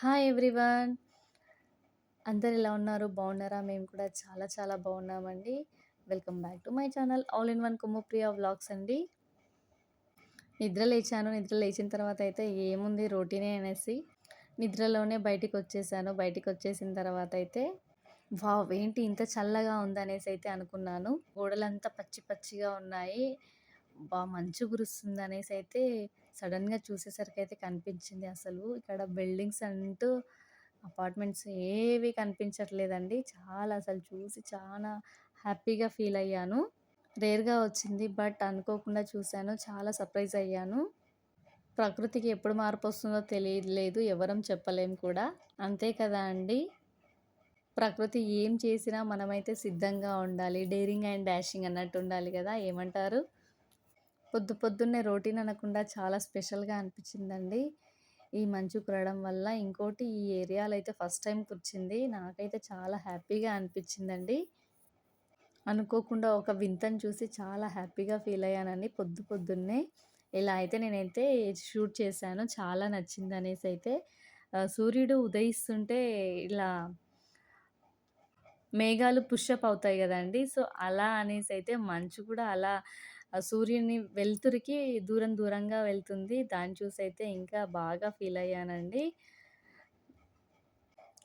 Hi everyone. అందరు ఎలా ఉన్నారు? బాగున్నారా? మేము కూడా చాలా చాలా బాగున్నామండి. Welcome back to my channel all in one Kummupriya vlogs అండి. నిద్ర లేచాను. నిద్ర లేచిన తర్వాత అయితే ఏముంది రొటీనే అనేసి నిద్రలోనే బయటికొచ్చేసాను. బయటికొచ్చేసిన తర్వాత అయితే వావ్! ఏంటి ఇంత చల్లగా ఉందనేసి అయితే అనుకున్నాను. గోడలంతా పచ్చి పచ్చిగా ఉన్నాయి. మంచు కురుస్తుందనేసి అయితే సడెన్‌గా చూసేసరికయితే కనిపించింది అసలు. ఇక్కడ బిల్డింగ్స్ అంటూ అపార్ట్మెంట్స్ ఏవి కనిపించట్లేదండి. చాలా అసలు చూసి చానా హ్యాపీగా ఫీల్ అయ్యాను. రేర్‌గా వచ్చింది. బట్ అనుకోకుండా చూసాను. చాలా సర్ప్రైజ్ అయ్యాను. ప్రకృతికి ఎప్పుడు మార్పొస్తుందో తెలియలేదు. ఎవరం చెప్పలేం కూడా. అంతే కదా అండి! ప్రకృతి ఏం చేసినా మనమైతే సిద్ధంగా ఉండాలి. డేరింగ్ అండ్ డాషింగ్ అన్నట్టు ఉండాలి కదా! ఏమంటారు? పొద్దున్నే రొటీన్ అనకుండా చాలా స్పెషల్‌గా అనిపించిందండి. ఈ మంచు కురవడం వల్ల. ఇంకోటి ఈ ఏరియాలో అయితే ఫస్ట్ టైమ్ కురిచింది. నాకైతే చాలా హ్యాపీగా అనిపించిందండి. అనుకోకుండా ఒక వింతను చూసి చాలా హ్యాపీగా ఫీల్ అయ్యానండి పొద్దున్నే. ఇలా అయితే నేనైతే షూట్ చేశాను. చాలా నచ్చిందనేసి అయితే సూర్యుడు ఉదయిస్తుంటే ఇలా మేఘాలు పుషప్ అవుతాయి గదండీ! సో, అలా అనేసైతే మంచు కూడా అలా సూర్యుని వెలుతురికి దూరంగా వెళ్తుంది. దాన్ని చూసైతే ఇంకా బాగా ఫీల్ అయ్యానండి.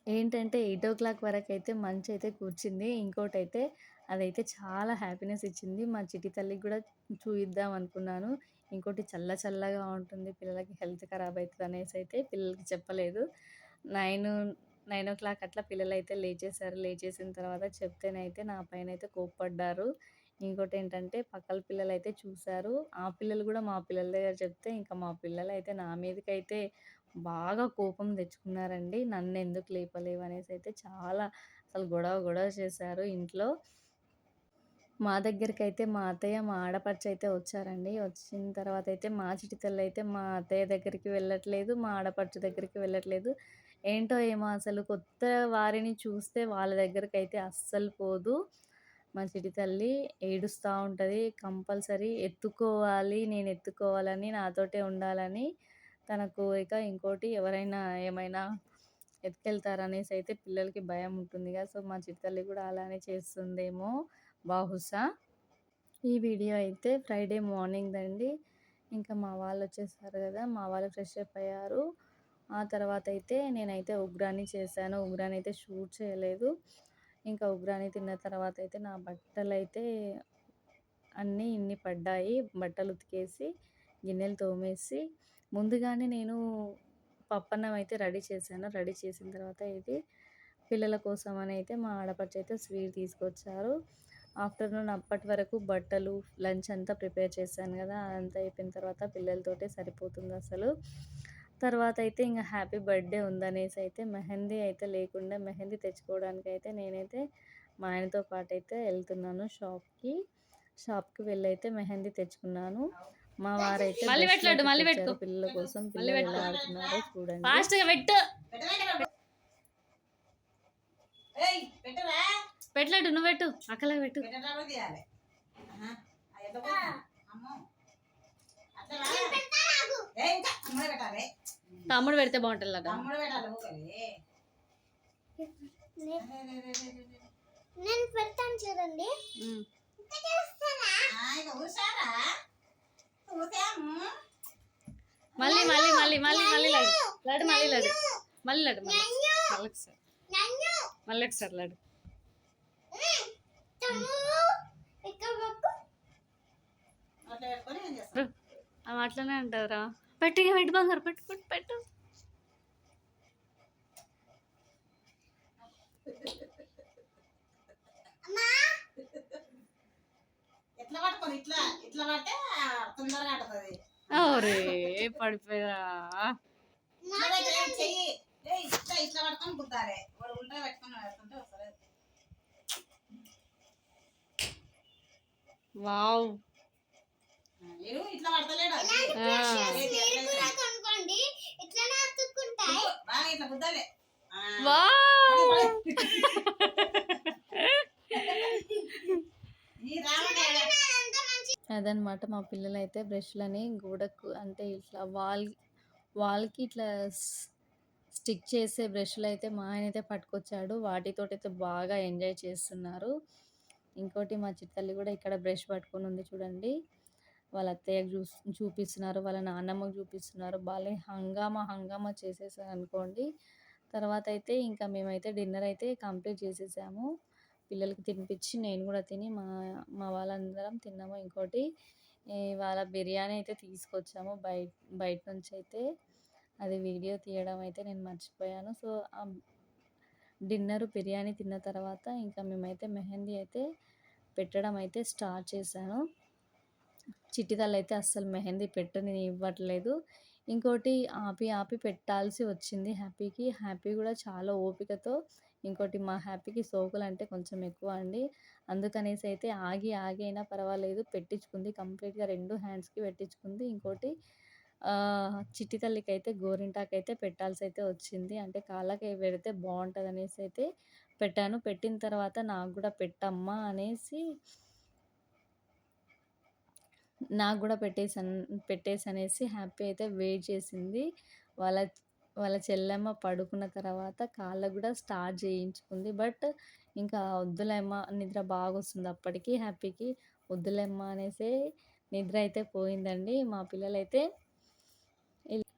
ఏంటంటే 8:00 వరకైతే మంచయితే కూర్చింది. ఇంకోటైతే అదైతే చాలా హ్యాపీనెస్ ఇచ్చింది. మా చిట్టి తల్లికి గూడా చూయిద్దాం అనుకున్నాను. ఇంకోటి చల్లగా ఉంటుంది. పిల్లలకి హెల్త్ ఖరాబ్ అయితదనేసైతే పిల్లలకి చెప్పలేదు. 9 అట్లా పిల్లలైతే లేచేశారు. లేచేసిన తర్వాత చెప్తేనైతే నా పైనైతే కోప్పడ్డారు. ఇంకోటేంటంటే పక్కల పిల్లలైతే చూసారు. ఆ పిల్లలు గూడా మా పిల్లల దగ్గర చెప్తే ఇంకా మా పిల్లలైతే నా మీదకైతే బాగా కోపం తెచ్చుకున్నారండి. నన్నెందుకు లేపలేవనేసైతే చాలా అసలు గొడవ చేశారు ఇంట్లో. మా దగ్గరికైతే మా అత్తయ్య, మా ఆడపడుచయితే వచ్చారండి. వచ్చిన తర్వాతయితే మా చిట్టి తల్లయితే మా అత్తయ్య దగ్గరికి వెళ్ళట్లేదు. మా ఆడపడుచు దగ్గరికి వెళ్ళట్లేదు. ఏంటో ఏమో అసలు కొత్త వారిని చూస్తే వాళ్ళ దగ్గరకైతే అస్సలు పోదు. మా చిట్టి తల్లి ఏడుస్తా ఉంటది. కంపల్సరీ ఎత్తుకోవాలి, నేను ఎత్తుకోవాలని, నాతోటే ఉండాలని తన కోరిక. ఇంకోటి ఎవరైనా ఏమైనా ఎత్తుకెళ్తారనేసైతే పిల్లలకి భయం ఉంటుంది కదా! సో, మా చిట్టి తల్లి కూడా అలానే చేస్తుందేమో బహుశా. ఈ వీడియో అయితే ఫ్రైడే మార్నింగ్‌దండి. ఇంకా మా వాళ్ళొచ్చేసారు గదా! మా వాళ్ళు ఫ్రెష్ అప్ అయ్యారు. ఆ తర్వాతయితే నేనైతే ఉగ్రాని చేశాను. ఉగ్రాని అయితే షూట్ చేయలేదు. ఇంకా ఉగ్రాని తిన్న తర్వాతయితే నా బట్టలైతే అన్నీ ఇన్ని పడ్డాయి. బట్టలు ఉతికేసి, గిన్నెలు తోమేసి, ముందుగానే నేను పప్పన్నం అయితే రెడీ చేశాను. రెడీ చేసిన తర్వాత ఇది పిల్లల కోసమని అయితే మా ఆడపడుచయితే స్వీట్ తీసుకొచ్చారు. ఆఫ్టర్‌నూన్ అప్పటి వరకు బట్టలు, లంచ్ అంతా ప్రిపేర్ చేశాను గదా! అదంతా అయిపోయిన తర్వాత పిల్లలతోటే సరిపోతుందసలు. తర్వాతయితే ఇంగ హ్యాపీ బర్త్‌డే ఉందనేసైతే మెహందీ అయితే లేకుండా మెహందీ తెచ్చుకోవడానికైతే నేనైతే మా ఆయనతో పాటైతే ఎళ్తున్నాను షాప్‌కి. షాప్‌కి వెళ్ళైతే మెహందీ తెచ్చుకున్నాను. మా వారైతే మళ్ళీ పెట్టలేడు, బ్రష్‌లయితే మళ్ళీ తెచ్చారు పెట్టుకో, పిల్లల కోసం. మళ్ళీ పిల్లలు పెట్టుకో, ఎలా ఆడుతున్నారో చూడండి. ఫాస్ట్‌గా పెట్టు. పెట్టలేడు, నువ్వు పెట్టు, అక్కలకు పెట్టు. తమ్ముడు పెడితే బాగుంటుంది అట. నేను పెడతాను చూడండి. మళ్ళీ మళ్ళీ మళ్ళీ మళ్ళీ మళ్ళీ లడ్డు లడ్డు మళ్ళీ లడ్డు మళ్ళీ లడ్డు మళ్ళీ ఒకసారి మళ్ళీ ఒకసారి లడ్డు. అవి అట్లనే అంటారా? పెట్టు, ఇక పెట్టు బంగారు, పెట్టు పెట్టు పెట్టు. ఓరే పడిపోయా. వావ్, అదనమాట మా పిల్లలైతే బ్రష్‌లని గోడకు అంటే ఇట్లా వాల్‌కి ఇట్లా స్టిక్ చేసే బ్రష్‌లయితే మా ఆయనైతే పట్టుకొచ్చాడు. వాటితోటైతే బాగా ఎంజాయ్ చేస్తున్నారు. ఇంకోటి మా చిట్టి తల్లి గూడా ఇక్కడ బ్రష్ పట్టుకొనుంది చూడండి. వాళ్ళ అత్తయ్యకి చూపిస్తున్నారు. వాళ్ళ నాన్నమ్మకి చూపిస్తున్నారు. భలే హంగామా, హంగామా చేసేసారనుకోండి. తర్వాతయితే ఇంకా మేమైతే డిన్నర్ అయితే కంప్లీట్ చేసేసాము. పిల్లలకి తినిపించి నేను గూడా తిని మా వాళ్ళందరం తిన్నాము. ఇంకోటి ఇవాళ బిర్యానీ అయితే తీసుకొచ్చాము బయట నుంచయితే. అది వీడియో తీయడం అయితే నేను మర్చిపోయాను. సో, డిన్నరు బిర్యానీ తిన్న తర్వాత ఇంకా మేమైతే మెహందీ అయితే పెట్టడం అయితే స్టార్ట్ చేశాను. చిట్టి తల్లయితే అస్సలు మెహందీ పెట్టనివ్వట్లేదు. ఇంకోటి ఆపి, ఆపి పెట్టాల్సి వచ్చింది హ్యాపీకి. హ్యాపీ గూడా చాలా ఓపికతో ఇంకోటి మా హ్యాపీకి సోకులంటే కొంచెం ఎక్కువ అండి. అందుకనేసి అయితే ఆగి, ఆగి అయినా పర్వాలేదు పెట్టించుకుంది. కంప్లీట్‌గా 2 హ్యాండ్స్‌కి పెట్టించుకుంది. ఇంకోటి చిట్టి తల్లికైతే గోరింటాకైతే పెట్టాల్సయితే వచ్చింది. అంటే కాళ్ళకి పెడితే బావుంటదనేసి అయితే పెట్టాను. పెట్టిన తర్వాత నాకు గూడా పెట్టమ్మా అనేసి నాకు గూడా పెట్టేసనేసి హ్యాపీ అయితే వెయిట్ చేసింది. వాళ్ళ వాళ్ళ చెల్లెమ్మ పడుకున్న తర్వాత కాళ్ళకి గూడా స్టార్ట్ చేయించుకుంది. బట్ ఇంకా వద్దులేమ్మ నిద్ర బాగొస్తుంది అప్పటికి హ్యాపీకి. వద్దులేమ్మ అనేసే నిద్ర అయితే పోయిందండి. మా పిల్లలైతే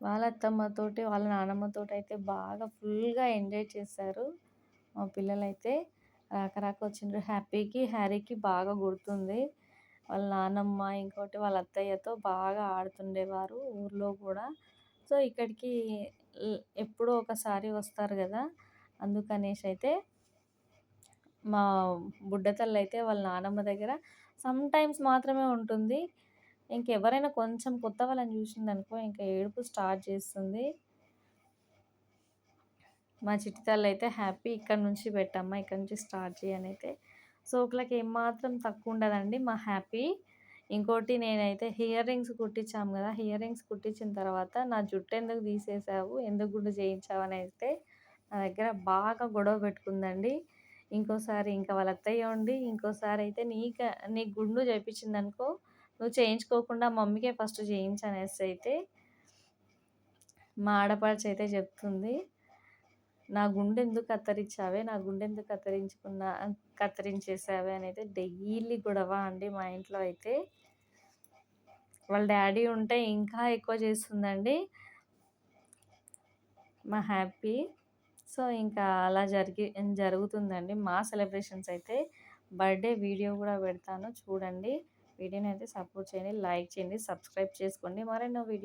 వాళ్ళ అత్తమ్మతోటి, వాళ్ళ నానమ్మతోటైతే బాగా ఫుల్‌గా ఎంజాయ్ చేశారు. మా పిల్లలైతే రాక వచ్చిండ్రు. హ్యాపీకి, హ్యారీకి బాగా గుర్తుంది. వాళ్ళ నానమ్మ, ఇంకోటి వాళ్ళ అత్తయ్యతో బాగా ఆడుతుండేవారు ఊర్లో గూడా. సో, ఇక్కడికి ఎప్పుడో ఒకసారి వస్తారు గదా! అందుకనేసైతే మా బుడ్డతల్లయితే వాళ్ళ నానమ్మ దగ్గర సమ్‌టైమ్స్ మాత్రమే ఉంటుంది. ఇంకెవరైనా కొంచెం కొత్త వాళ్ళని చూసిందనుకో ఇంక ఏడుపు స్టార్ట్ చేస్తుంది. మా చిట్టి తల్లయితే హ్యాపీ ఇక్కడి నుంచి పెట్టమ్మా, ఇక్కడి నుంచి స్టార్ట్ చెయ్యి అనైతే సోకులకి ఏమాత్రం తక్కువ ఉండదండి మా హ్యాపీ. ఇంకోటి నేనైతే హియర్ రింగ్స్ కుట్టించాము కదా! హియర్ రింగ్స్ కుట్టించిన తర్వాత నా జుట్టు ఎందుకు తీసేసావు? ఎందుకు గుండు చేయించావు? అని అయితే నా దగ్గర బాగా గొడవ పెట్టుకుందండి. ఇంకోసారి ఇంకా వాళ్ళ అత్తయ్య ఉండి ఇంకోసారి అయితే నీకు గుండు చేపించిందనుకో నువ్వు చేయించుకోకుండా మమ్మీకే ఫస్ట్ చేయించనేసి అయితే మా ఆడపడుచయితే చెప్తుంది. నా గుండెందుకు కత్తిరించావే? నా గుండెందుకు కత్తిరించేసావే అనైతే డైలీ గొడవ అండి మా ఇంట్లో అయితే. వాళ్ళ డ్యాడీ ఉంటే ఇంకా ఎక్కువ చేస్తుందండి మా హ్యాపీ. సో, ఇంకా అలా జరుగుతుందండి మా సెలబ్రేషన్స్ అయితే. బర్త్‌డే వీడియో గూడా పెడతాను చూడండి. వీడియోని అయితే సపోర్ట్ చేయండి, లైక్ చేయండి, సబ్స్క్రైబ్ చేసుకోండి. మరెన్నో వీడియో